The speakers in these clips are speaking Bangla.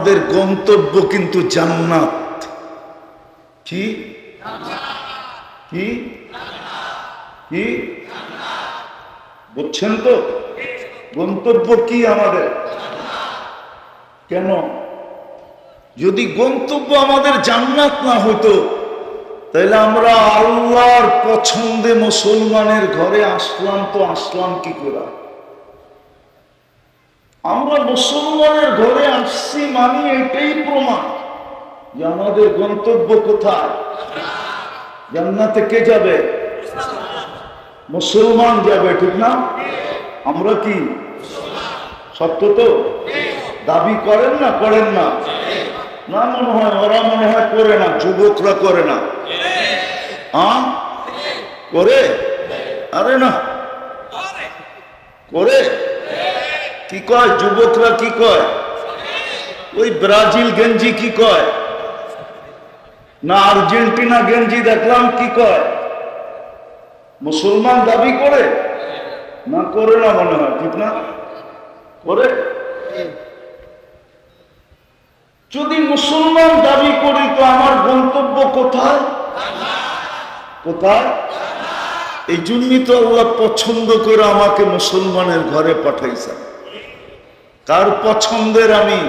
আমাদের গন্তব্য কিন্তু জান্নাত। কি কি কি বুঝছেন তো? গন্তব্য কি আমাদের? কেন? যদি গন্তব্য আমাদের জান্নাত না হতো তাহলে আমরা আল্লাহর পছন্দে মুসলমানের ঘরে আসলাম তো আসলাম কি করে? আমরা মুসলমানের ঘরে আসছি মানে এটাই প্রমাণ যে আমাদের গন্তব্য কোথায়? জান্নাতে কে যাবে? মুসলমান যাবে, ঠিক না? আমরা কি সত্য তো? দাবি করেন না করেন না? না, মনে হয় ওরা মনে হয় করে না, যুবকরা করে না। করে? আরে না করে। কি কয় যুবকরা? কি কয়? ওই ব্রাজিল গেঞ্জি কি কয় না আর্জেন্টিনা গেঞ্জি দেখলাম কি কয়? মুসলমান দাবি করে না করে না? মনে হয়, ঠিক না? করে। যদি মুসলমান দাবি করি তো আমার গন্তব্য কোথায়? কোথায়? এই জন্যই তো আল্লাহ পছন্দ করে আমাকে মুসলমানের ঘরে পাঠাইছেন। কার পছন্দের আমি?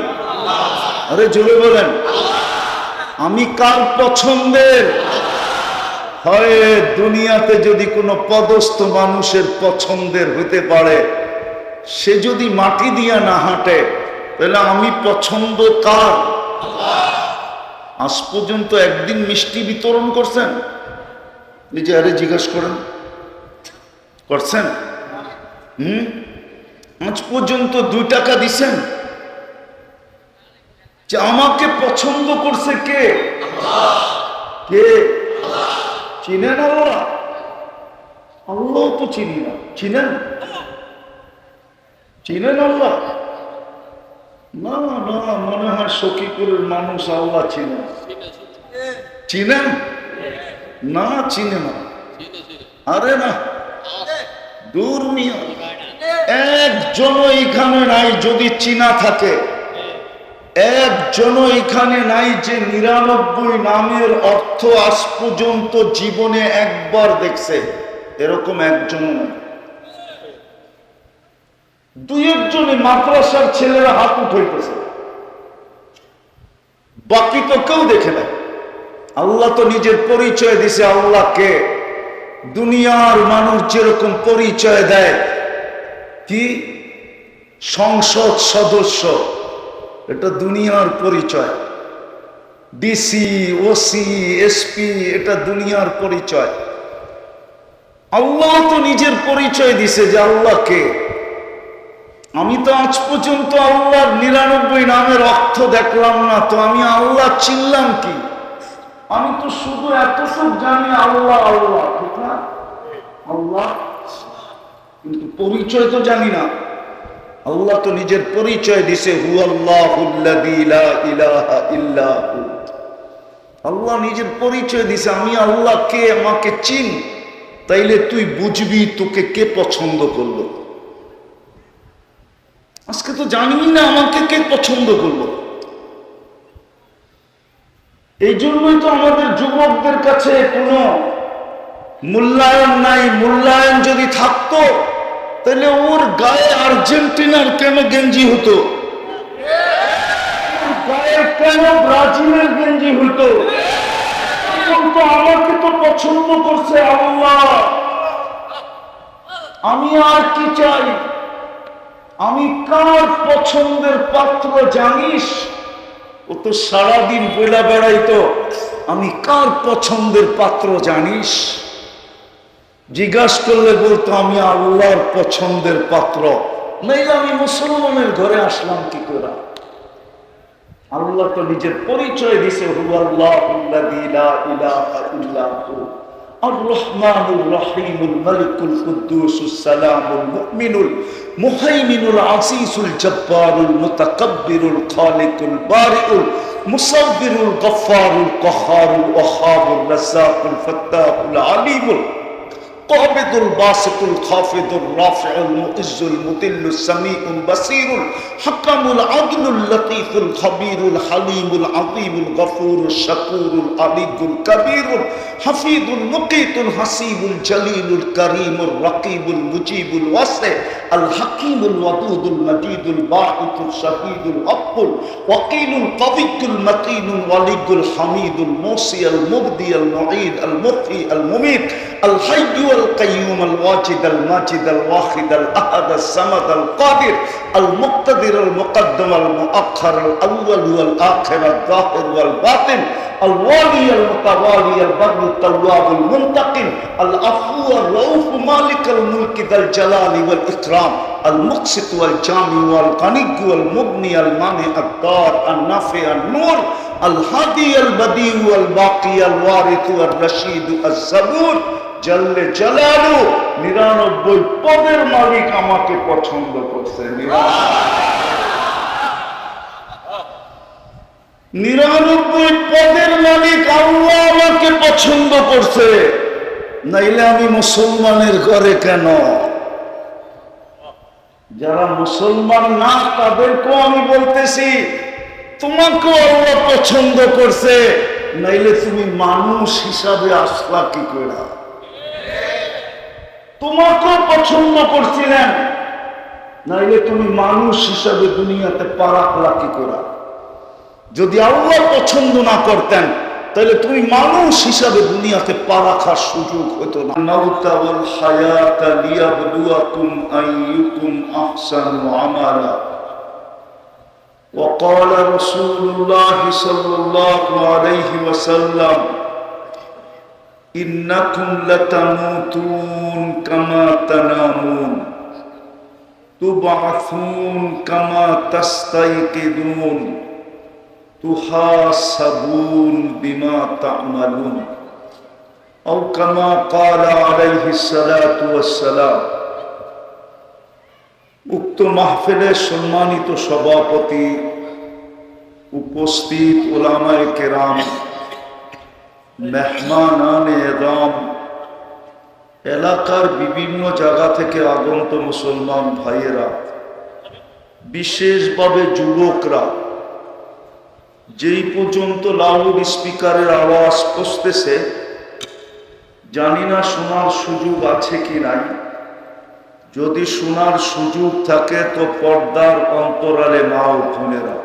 আরে জোরে বলেন, আমি কার পছন্দের? হয় দুনিয়াতে যদি কোনো পদস্থ মানুষের পছন্দের হতে পারে, সে যদি মাটি দিয়া না হাঁটে তাহলে আমি পছন্দ কার? আজ পর্যন্ত একদিন মিষ্টি বিতরণ করছেন? নিজে আরে জিজ্ঞাসা করেন, করছেন? আজ পর্যন্ত 2 টাকা দিছেন? যে আমাকে পছন্দ করছে কে? কে? চিনেন আল্লাহ? আল্লাহ তো চিনি না। চিনেন? চিনেন আল্লাহ? না না, মনে হয় সখীপুরের মানুষ আল্লাহ চিনেন। চিনেন না? চিনে না? আরে না, দূর মিয়া, একজনও এখানে নাই যদি চিনা থাকে। একজনও এখানে নাই যে 99 নামের অর্থ আজ পর্যন্ত জীবনে একবার দেখছে, এরকম একজনও নাই। 2-1 জনে মাদ্রাসার ছেলেরা হাত উঠাইতেছে, বাকি তো কেউ দেখে না। আল্লাহ তো নিজের পরিচয় দিছে। আল্লাহকে দুনিয়ার মানুষ যেরকম পরিচয় দেয়, কি সংসদ সদস্য, এটা দুনিয়ার পরিচয়। ডিসি, ওসি, এসপি, এটা দুনিয়ার পরিচয়। আল্লাহ তো নিজের পরিচয় দিছে যে আল্লাহকে। আমি তো আজ পর্যন্ত আল্লাহর 99 নামের অর্থ দেখলাম না, তো আমি আল্লাহ চিনলাম কি? আমি তো শুধু এতটুকু জানি আল্লাহ আল্লাহ, ঠিক না? আল্লাহ, কিন্তু পরিচয় তো জানি না। আল্লাহ তো নিজের পরিচয় দিছে, হুয়াল্লাহুল্লাযী লা ইলাহা ইল্লা হু। আল্লাহ নিজের পরিচয় দিছে, আমি আল্লাহ কে, আমাকে চিন, তাইলে তুই বুঝবি তোকে কে পছন্দ করলো। আজকে তো জানি না আমাকে কে পছন্দ করলো। এই জন্যই তো আমাদের যুবকদের কাছে কোনো মূল্যায়ন নাই। মূল্যায়ন যদি থাকতো তাহলে ওর গায়ে আর্জেন্টিনার কেন গেঞ্জি হতো? ওর গায়ে কেন ব্রাজিলের গেঞ্জি হতো? কিন্তু আমাকে তো পছন্দ করছে আল্লাহ। আমি আর কি চাই? আমি কার পছন্দের পাত্র জানিস? ও তো সারাদিন বইলা বেড়াইতো আমি কার পছন্দের পাত্র জানিস? জিজ্ঞাসা করলে বলতো আমি আল্লাহর পছন্দের পাত্র। নাইলে আমি মুসলমানের ঘরে আসলাম কি করে? আল্লাহ তো নিজের পরিচয় দিছে, হুয়াল্লাহুল্লাযী লা ইলাহা ইল্লা হু, আর রহমানুর রহিমুল মালিকুল কুদ্দুসুস সালামুল মুমিনুল মুহাইমিনুল আসিসুল জব্বারুল মুতাকাব্বিরুল খালিকুল বারিউল মুসাব্বিরুল গফফারুল কাহ্হারুল ওয়াহ্হাবুর রাজ্জাকুল ফাত্তাহুল আলিমুল القابض الباسط الخافض الرافع المعز المذل السميع البصير الحكم العدل اللطيف الخبير الحليم العظيم الغفور الشكور العلي الكبير الحفيظ المقيت الحسيب الجليل الكريم الرقيب المجيب الواسع الحكيم الودود المجيد الباعث الشهيد الحق الوكيل القوي المتين الولي الحميد الموصي المبدي المعيد المحيي المميت الحي والقيوم الواجد الماجد الواحد الأحد الصمد القادر المقتدر المقدم المؤخر الأول والآخر الظاهر والباطن الوالي المتوالي البر التواب المنتقم العفو الرؤوف مالك الملك ذا الجلال والإكرام المقسط والجامع والغني والمغني المانع الضار النافع النور الهادي البديع والباقي الوارث والرشيد الصبور জাল্লে জালালু 99 পদের মালিক আমাকে পছন্দ করছে। 99 পদের মালিক আল্লাহ আমাকে পছন্দ করছে, নাইলে আমি মুসলমানের ঘরে কেন? যারা মুসলমান না তাদেরকেও আমি বলতেছি তোমাকেও আল্লাহ পছন্দ করছে, নাইলে তুমি মানুষ হিসাবে আসলা কি করে? তোমাকেও পছন্দ করছিলেন, নাইলে তুমি মানুষ হিসাবে দুনিয়াতে পারাকলা কি করা? যদি আল্লাহ পছন্দ না করতেন তাহলে তুমি মানুষ হিসাবে দুনিয়াতে পা রাখার সুযোগ হতো না। মাউতা ওয়াল হায়াতা লিয়াবলুয়াকুম আইয়ুকুম আহসানু আমালা। وقال رسول الله صلى الله عليه وسلم إنكم لتموتون كما تنامون تبعثون كما تستيقظون تحاسبون بما تعملون أو كما قال عليه الصلاة والسلام। উক্ত মাহফিলের সম্মানিত সভাপতি, উপস্থিত উলামায়ে কেরাম, মেহমানানে এদাম, এলাকার বিভিন্ন জায়গা থেকে আগত মুসলমান ভাইয়েরা, বিশেষভাবে যুবকরা, যেই পর্যন্ত লাউড স্পিকারের আওয়াজ পৌঁছতেছে জানি না শোনার সুযোগ আছে কি নাই। যদি শোনার সুযোগ থাকে তো পর্দার অন্তরালে মা ও বোনেরা,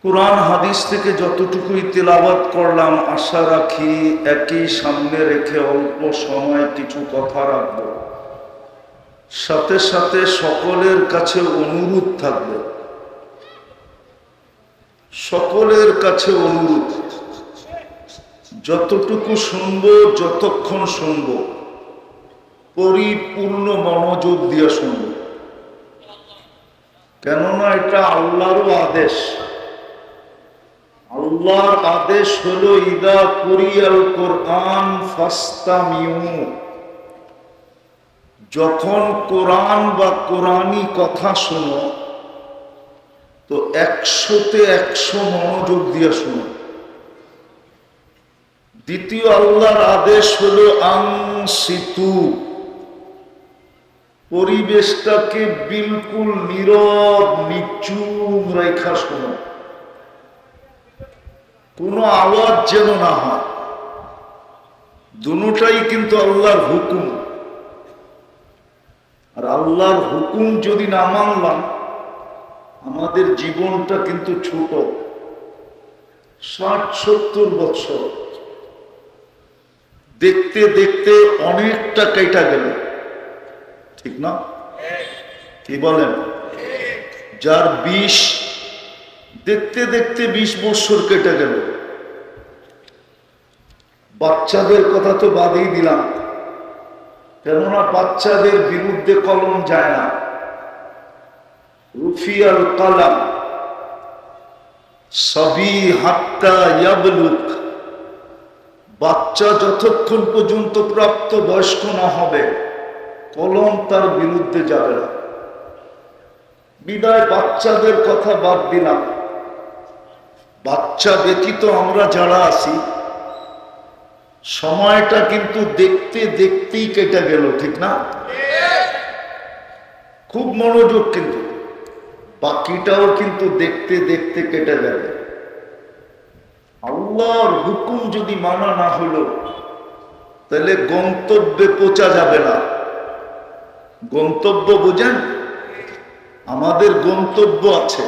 কুরআন হাদিস থেকে যতটুকুই তেলাওয়াত করলাম আশা রাখি একই সামনে রেখে অল্প সময় কিছু কথা রাখব। সাথে সাথে সকলের কাছে অনুরোধ থাকবে, সকলের কাছে অনুরোধ, যতটুকু শুনবো, যতক্ষণ শুনবো, পরিপূর্ণ মনোযোগ দিয়ে শুনবো। কেননা এটা আল্লাহরও আদেশ। আল্লাহর আদেশ হলো ইদা কুরিয়াল কোরআন ফাস্তামিউ, যখন কোরআন বা কোরআনী কথা শোনো তো 100-তে 100 মনোযোগ দিয়ে শোনো। দ্বিতীয় আল্লাহর আদেশ হলো আনসিতু, পরিবেশটাকে বিলকুল নীরব নিচুপ রেখা শোনো, কোনো আওয়াজ যেন না হয়। দুটোটাই কিন্তু আল্লাহর হুকুম। আর আল্লাহর হুকুম যদি না মানলাম, আমাদের জীবনটা কিন্তু ছোট, 60-70 বছর দেখতে দেখতে অনেকটা কেটে গেল, ঠিক না? কি বলেন? যার 20 দেখতে দেখতে 20 বছর কেটে গেল। বাচ্চাদের কথা তো বাদই দিলাম, কেননা বাচ্চাদের বিরুদ্ধে কলম যায় না। রুফিয়াল কালাম সবি হাত্তা ইয়াবলুক, বাচ্চা যতক্ষণ পর্যন্ত প্রাপ্ত বয়স্ক না হবে কলম তার বিরুদ্ধে যাবে না। বিদায় বাচ্চাদের কথা বাদ দিলাম, বাচ্চা ব্যতীত আমরা যারা আছি সময়টা কিন্তু দেখতে দেখতেই কেটে গেল, ঠিক না? খুব মনোযোগ, কিন্তু বাকিটাও কিন্তু দেখতে দেখতে কেটে যাবে। আল্লাহর হুকুম যদি মানা না হলো তাহলে গন্তব্যে পৌঁছা যাবে না। গন্তব্য বুঝেন? আমাদের গন্তব্য আছে,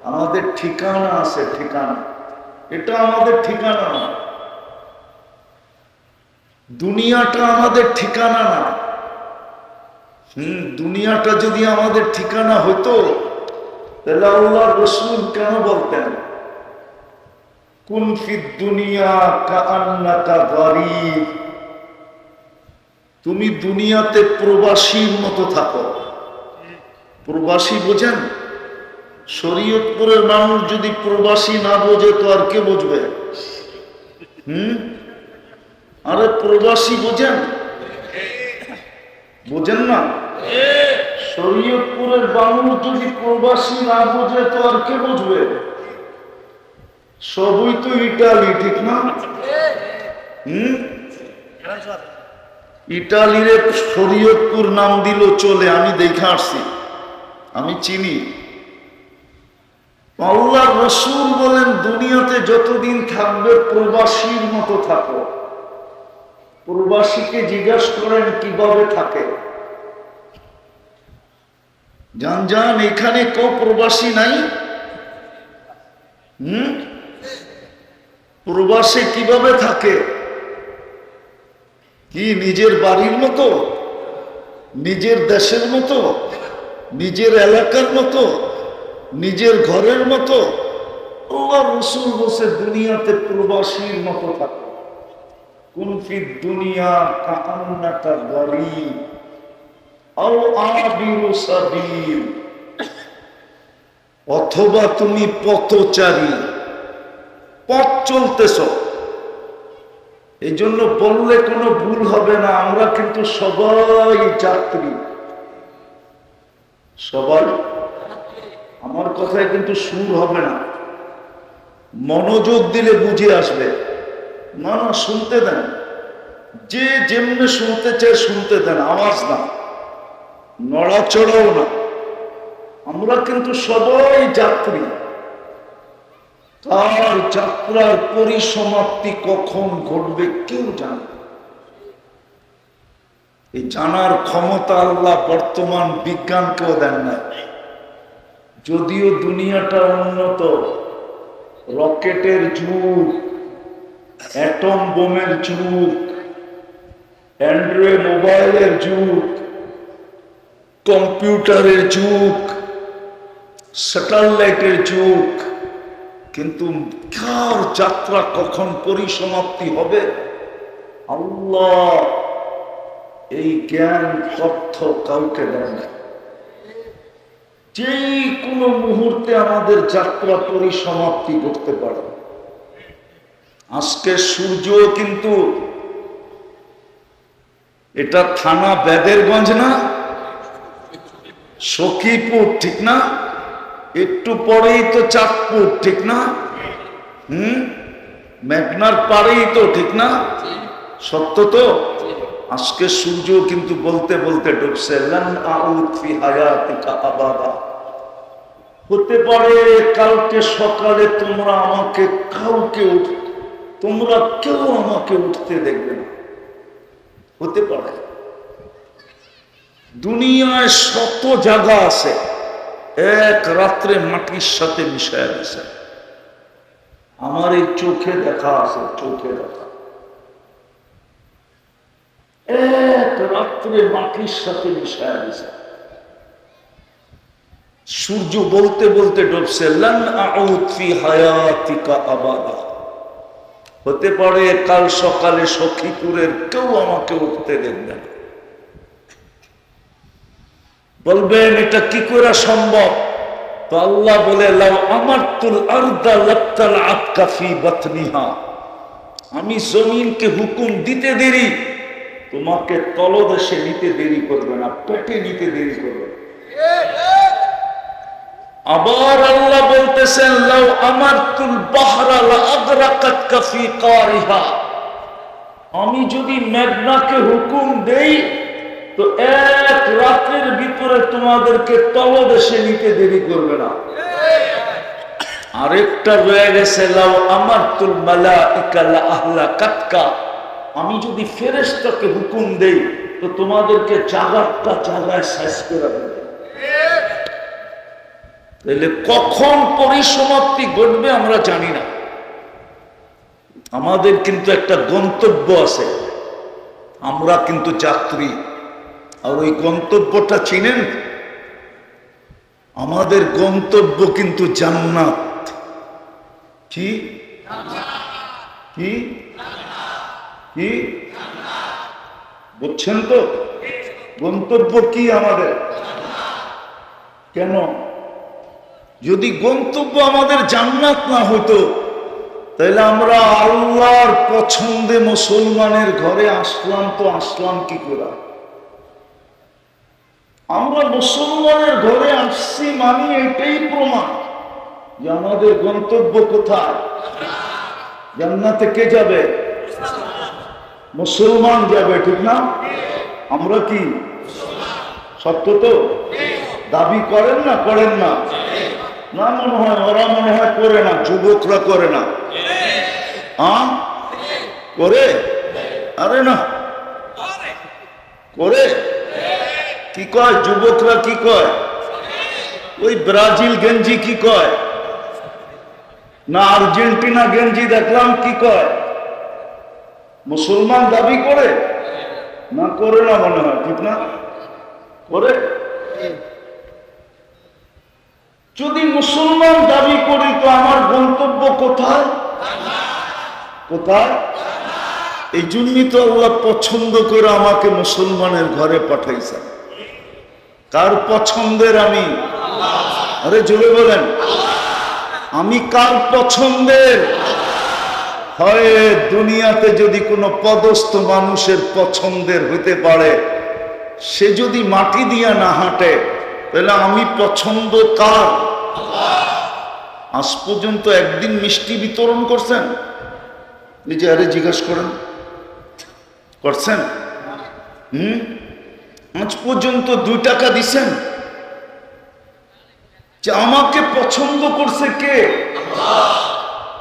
আমাদের ঠিকানা আছে, ঠিকানা। এটা আমাদের ঠিকানা না, দুনিয়াটা আমাদের ঠিকানা না। দুনিয়াটা যদি আমাদের ঠিকানা হতো তাহলে আল্লাহ রাসূল কেন বলতেন কুন ফিদ দুনিয়া কাআন্নাকা গারীব, তুমি দুনিয়াতে প্রবাসীর মতো থাকো। প্রবাসী বোঝেন? শরীয়তপুরের মানুষ যদি প্রবাসী না বোঝে তো আর কে বুঝবে? আরে প্রবাসী বোঝেন? বোঝেন না? শরীয়তপুরের মানুষ যদি প্রবাসী না বোঝে তো আর কে বুঝবে? সবই তো ইটালি, ঠিক না? ইটালির শরীয়তপুর নাম দিল চলে, আমি দেখে আসছি, আমি চিনি। আল্লাহ রাসূল বলেন দুনিয়াতে যতদিন থাকবে প্রবাসীর মতো থাকো। প্রবাসীকে জিজ্ঞাসা করেন কিভাবে থাকে। জান এখানে কেউ প্রবাসী নাই? প্রবাসে কিভাবে থাকে? কি নিজের বাড়ির মতো, নিজের দেশের মতো, নিজের এলাকার মতো, নিজের ঘরের মতো? আল্লাহ রাসূল বলেছে দুনিয়াতে প্রবাসীর মতো থাকো। কুন ফিদ দুনিয়া কাআন্নাকা গারীব আও আবিরু সাবিল, অথবা তুমি পথচারী, পথ চলতেছ। এই জন্য বললে কোনো ভুল হবে না, আমরা কিন্তু সবাই যাত্রী, সবাই। আমার কথায় কিন্তু সুর হবে না, মনোযোগ দিলে বুঝে আসবে। না না, শুনতে দেন, যে যেমনি শুনতে চায় শুনতে দেন, আওয়াজ না, নড়াচড়াও না। আমরা কিন্তু সবাই যাত্রী। তার যাত্রার পরিসমাপ্তি কখন ঘটবে কেউ জানে। এই জানার ক্ষমতা আল্লাহ বর্তমান বিজ্ঞানকেও দেন না। যদিও দুনিয়াটা উন্নত, রকেটের যুগ, অ্যাটম বোমের যুগ, অ্যান্ড্রয়েড মোবাইলের যুগ, কম্পিউটারের যুগ, স্যাটেলাইটের যুগ, কিন্তু কার যাত্রা কখন পরিসমাপ্তি হবে আল্লাহ এই জ্ঞান তথ্য কাউকে দেন না। যেই কোনো মুহূর্তে আমাদের যাত্রা পরিসমাপ্তি করতে পারে। আজকে সূর্য কিন্তু, এটা থানা বেদেরগঞ্জ না, সখীপুর, ঠিক না? একটু পরেই তো চাঁদপুর, ঠিক না? মেঘনার পারেই তো, ঠিক না? সত্য তো? আজকে সূর্য কিন্তু বলতে বলতে ডুবছে। লান আউদ ফি হায়াতিকা আবাদা, হতে পারে কালকে সকালে তোমরা আমাকে তোমরা কেউ আমাকে উঠতে দেখবে না, হতে পারে। দুনিয়ায় শত জায়গা আছে এক রাত্রে মাটির সাথে মিশায় গেছে। আমার এই চোখে দেখা আছে, চোখে দেখা, এক রাত্রে মাটির সাথে মিশায় গেছে। সূর্য বলতে বলতে ডুবছে। লান আউদ ফি হায়াতিকা আবাদা, হতে পারে কাল সকালে সখীপুরের কেউ আমাকে উঠতে দেখবে না। বলবেন এটা কি করে সম্ভব? তো আল্লাহ বলে লাউ আমারতুল আরদা লাবতাল আতকা ফি বাতনিহা, আমি জমিনকে হুকুম দিতে দেরি, তোমাকে তলদেশে নিতে দেরি করবে না, পেটে নিতে দেরি করবে। আবার আল্লাহ বলতেছেন লাউ আমারতুল বাহরা লা আগরাকাতকা ফি কারিহা, আমি যদি মেঘনাকে হুকুম দেই তো এক রাতের ভিতরে তোমাদেরকে তলদেশে নিতে দেরি করবে না। আরেকটা রয়ে গেছে, লাউ আমারতুল মালাইকা লা আহলাকাতকা, আমি যদি ফেরেশতাকে হুকুম দেই তো তোমাদেরকে জায়গাটা জায়গায় শেষ করে দেবে। তাহলে কখন পরিসমাপ্তি ঘটবে আমরা জানি না। আমাদের কিন্তু একটা গন্তব্য আছে, আমরা কিন্তু যাত্রী। আর ওই গন্তব্যটা চিনেন? আমাদের গন্তব্য কিন্তু জান্নাত। কি কি কি বুঝছেন তো? গন্তব্য কি আমাদের? কেন? যদি গন্তব্য আমাদের জান্নাত না হতো তাহলে আমরা আল্লাহর পছন্দে মুসলমানের ঘরে আসলাম তো আসলাম কি করে? আমরা মুসলমানের ঘরে আসছি মানে এটাই প্রমাণ যে আমাদের গন্তব্য কোথায়? জান্নাতে কে যাবে? মুসলমান যাবে, ঠিক না? আমরা কি সত্য তো দাবি করেন না? করেন না? না, মনে হয় ওরা মনে হয় করে না, যুবকরা করে না। করে? আরে না, করে। কি কয় যুবকরা? কি কয়? ওই ব্রাজিল গেঞ্জি কি কয় না আর্জেন্টিনা গেঞ্জি দেখলাম কি কয়? মুসলমান দাবি করে না? করে না মনে হয়, ঠিক না? করে। যদি মুসলমান দাবি করি তো আমার গন্তব্য কোথায়? কোথায়? এই জন্যই তো আল্লাহ পছন্দ করে আমাকে মুসলমানের ঘরে পাঠাইছেন। কার পছন্দের আমি? আরে জোরে বলেন, আমি কার পছন্দের? হয় দুনিয়াতে যদি কোনো পদস্থ মানুষের পছন্দের হইতে পারে, সে যদি মাটি দিয়া না হাঁটে তাহলে আমি পছন্দ কার? আজ পর্যন্ত একদিন মিষ্টি বিতরণ করছেন? নিজে আরে জিজ্ঞেস করেন, করছেন? আজ পর্যন্ত 2 টাকা দিছেন? যে আমাকে পছন্দ করছে কে?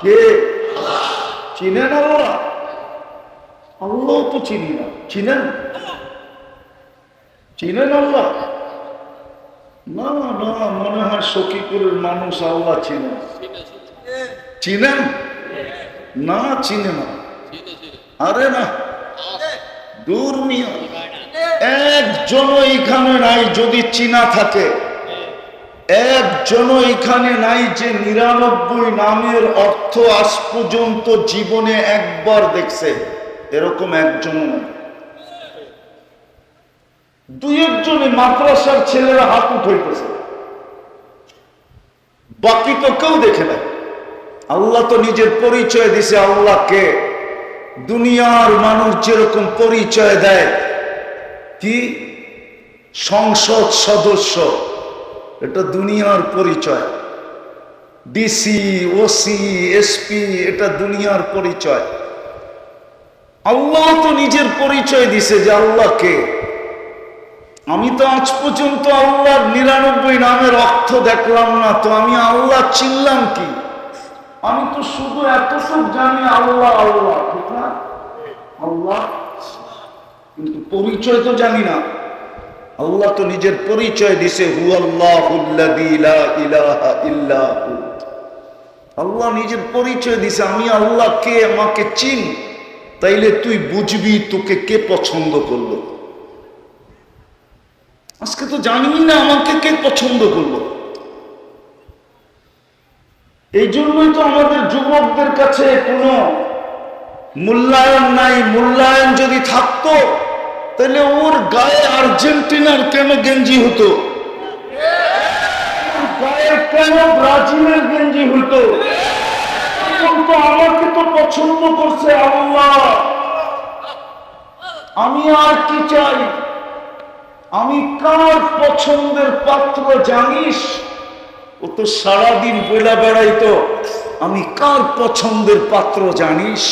কে? চিনেন আল্লাহ? আল্লাহ তো চিনি না। চিনেন? চিনেন আল্লাহ? না না, মনে হয় সখীপুরের মানুষ আল্লাহ চিনেন। চিনেন না? চিনে না? আরে না, দূর মিয়া, একজনও এখানে নাই যদি চিনা থাকে। একজনও এখানে নাই যে 99 নামের অর্থ আজ পর্যন্ত জীবনে একবার দেখছে, এরকম একজনও নাই। 2-1 জনে মাদ্রাসার ছেলেরা হাত উঠাইতেছে, বাকি তো কেউ দেখে নাই। আল্লাহ তো নিজের পরিচয় দিছে। আল্লাহকে দুনিয়ার মানুষ যেরকম পরিচয় দেয়, কি সংসদ সদস্য, এটা দুনিয়ার পরিচয়। ডিসি, ওসি, এসপি, এটা দুনিয়ার পরিচয়। আল্লাহ তো নিজের পরিচয় দিছে যে আল্লাহকে। আমি তো আজ পর্যন্ত আল্লাহর 99 নামের অর্থ দেখলাম না, তো আমি আল্লাহ চিনলাম কি? আমি তো শুধু এতটুকু জানি আল্লাহ আল্লাহ, ঠিক না? আল্লাহ, কিন্তু পরিচয় তো জানি না। আল্লাহ তো নিজের পরিচয় দিছে, হুয়াল্লাহুল্লাযী লা ইলাহা ইল্লা হু। আল্লাহ নিজের পরিচয় দিছে, আমি আল্লাহ কে, আমাকে চিন, তাইলে তুই বুঝবি তোকে কে পছন্দ করলো। আজকে তো জানি না আমাকে কে পছন্দ করলো। এই জন্যই তো আমাদের যুবকদের কাছে কোনো মূল্যায়ন নাই। মূল্যায়ন যদি থাকতো তাহলে ওর গায়ে আর্জেন্টিনার কেন গেঞ্জি হতো? গায়ে কেন ব্রাজিলের গেঞ্জি হতো? কিন্তু আমাকে তো পছন্দ করছে আল্লাহ। আমি আর কি চাই? আমি কার পছন্দের পাত্র জানিস? ও তো সারাদিন বইলা বেড়াইতো আমি কার পছন্দের পাত্র জানিস।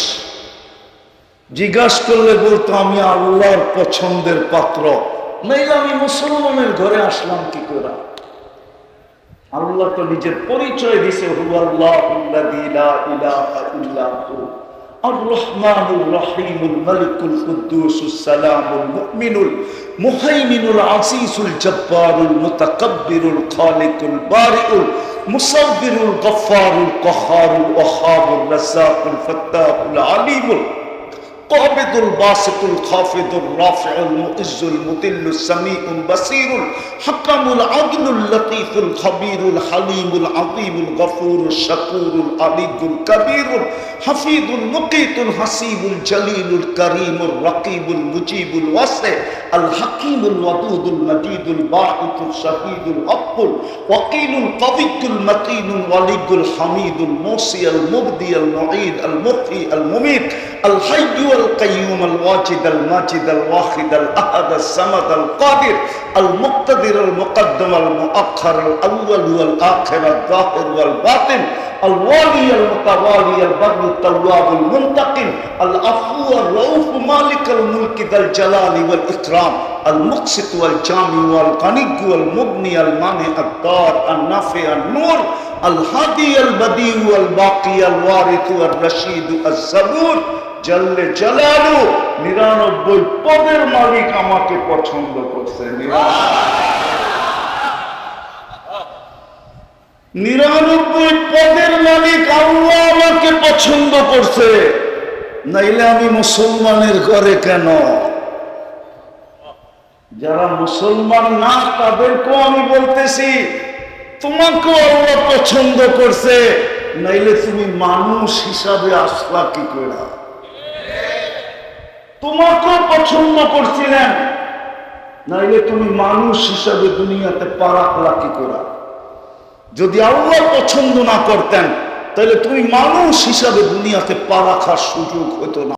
জিজ্ঞাসা করলে বলতো আমি আল্লাহর পছন্দের পাত্র, নাইলে আমি মুসলমানের ঘরে আসলাম কি করে? আল্লাহ তো নিজের পরিচয় দিছে, হুয়াল্লাহুল্লাযী লা ইলাহা ইল্লা হু আর-রহমানুর রহিমুল মালিকুল কুদ্দুসুস সালামুল মুমিনুল মুহাইমিনুল আসিসুল জব্বারুল মুতাকাব্বিরুল খালিকুল বারিউল মুসাব্বিরুল গফফারুল কাহ্হারুল ওয়াহ্হাবুর রাজ্জাকুল ফাত্তাহুল আলিমুল قابض الباسط الخافض الرافع المعز المذل السميع البصير الحكم العدل اللطيف الخبير الحليم العظيم الغفور الشكور العلي الكبير الحفيظ المقيت الحسيب الجليل الكريم الرقيب المجيب الواسع الحكيم الودود المجيد الباعث الشهيد الحق الوكيل القوي المتين الولي الحميد الموصي المبدي المعيد المحيي المميت الحي القيوم الواجد الماجد الواحد الأحد الصمد القادر المقتدر المقدم المؤخر الأول والآخر الظاهر والباطن الوالي المتوالي البر التواب المنتقم العفو الرؤوف مالك الملك ذا الجلال والإكرام المقسط والجامع والغني والمغني المانع الضار النافع النور الهادي البديع والباقي الوارث الرشيد الصبور জাল্লে জালালু 99 পদের মালিক আমাকে পছন্দ করছে। 99 পদের মালিক আল্লাহ আমাকে পছন্দ করছে, নাইলে আমি মুসলমানের ঘরে কেন? যারা মুসলমান না তাদেরকেও আমি বলতেছি তোমাকেও আল্লাহ পছন্দ করছে, নাইলে তুমি মানুষ হিসাবে আসলা কি করে? তোমাকেও পছন্দ করছিলেন, নাইলে তুমি মানুষ হিসাবে দুনিয়াতে পা রাখলা কি করে? যদি আল্লাহ পছন্দ না করতেন তাহলে তুমি মানুষ হিসাবে দুনিয়াতে পা রাখার সুযোগ হতো না।